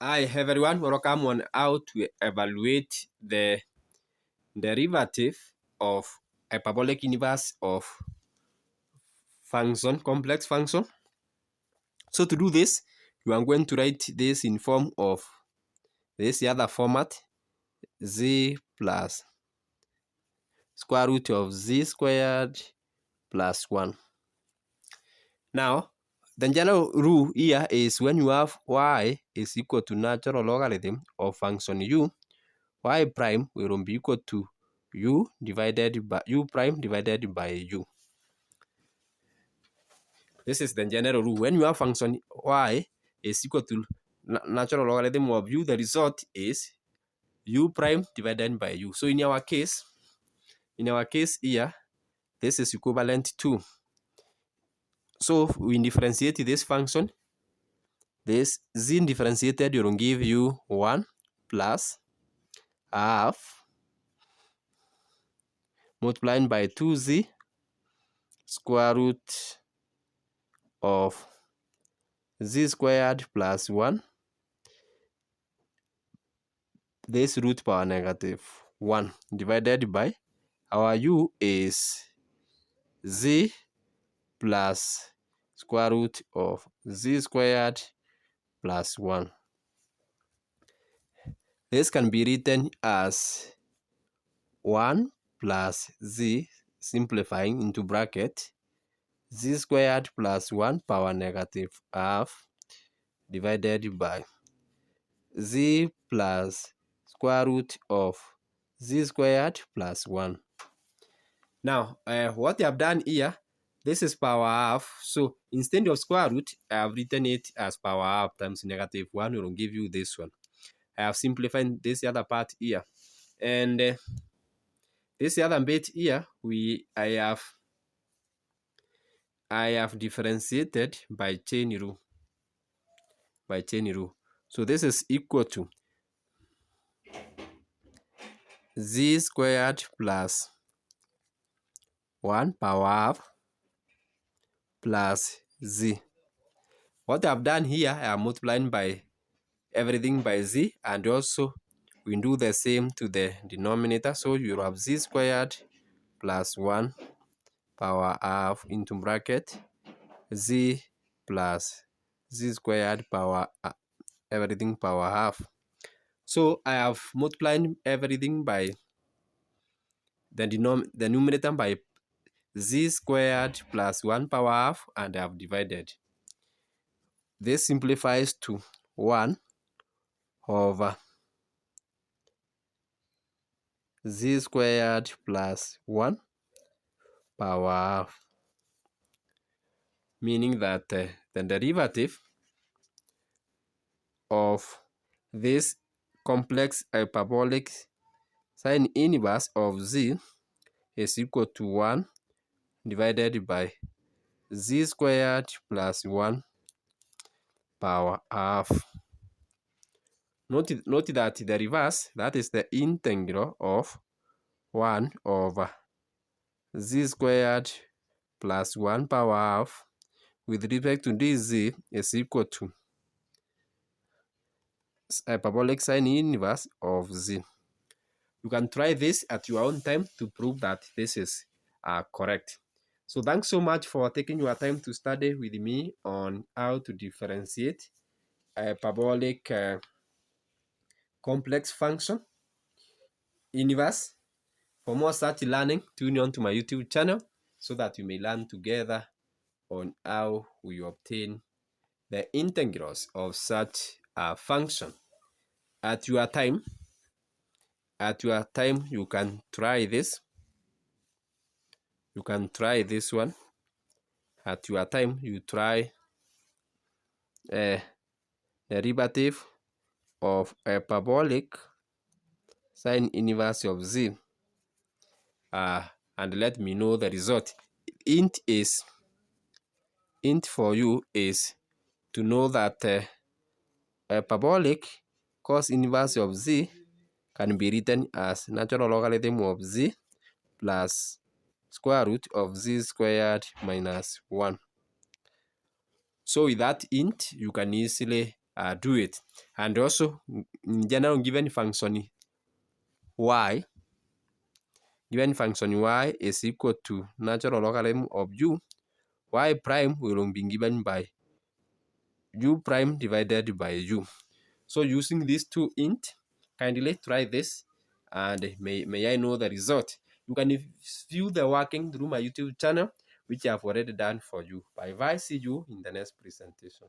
Hi everyone, welcome on how to evaluate the derivative of hyperbolic inverse of function, complex function. So to do this, you are going to write this in form of this other format, z plus square root of z squared plus 1. Now, the general rule here is when you have y is equal to natural logarithm of function u, y prime will be equal to u prime divided by u. This is the general rule. When you have function y is equal to natural logarithm of u, the result is u prime divided by u. So in our case here, this is equivalent to. So we differentiate this function. This z differentiated will give you 1 plus half multiplied by 2z square root of z squared plus 1, this root power negative 1 divided by our u is z plus square root of z squared plus 1. This can be written as 1 plus z, simplifying into bracket, z squared plus 1 power negative half divided by z plus square root of z squared plus 1. Now, what I have done here, this is power half. So instead of square root, I have written it as power half times negative 1 will give you this one. I have simplified this other part here. And this other bit here, I have differentiated by chain rule. So this is equal to z squared plus 1 power half plus z. What I've done here, I am multiplying by everything by z, and also we do the same to the denominator. So you have z squared plus 1 power half into bracket z plus z squared power everything power half. So I have multiplied everything by the numerator by z squared plus 1 power half, and I have divided. This simplifies to 1 over z squared plus 1 power half, meaning that the derivative of this complex hyperbolic sine inverse of z is equal to 1 divided by z squared plus 1 power half. Note that the reverse, that is the integral of 1 over z squared plus 1 power half with respect to this z is equal to hyperbolic sine inverse of z. You can try this at your own time to prove that this is correct. So thanks so much for taking your time to study with me on how to differentiate hyperbolic complex function inverse. For more such learning, tune on to my YouTube channel so that you may learn together on how we obtain the integrals of such a function. At your time, you can try this. You can try this one. At your time, you try derivative of hyperbolic sine inverse of z, and let me know the result. Int for you is to know that hyperbolic cos inverse of z can be written as natural logarithm of z plus square root of z squared minus 1. So with that int, you can easily do it. And also, in general, given function y is equal to natural logarithm of u, y prime will be given by u prime divided by u. So using these two int, kindly try this and may I know the result. You can view the working through my YouTube channel, which I have already done for you. Bye bye, see you in the next presentation.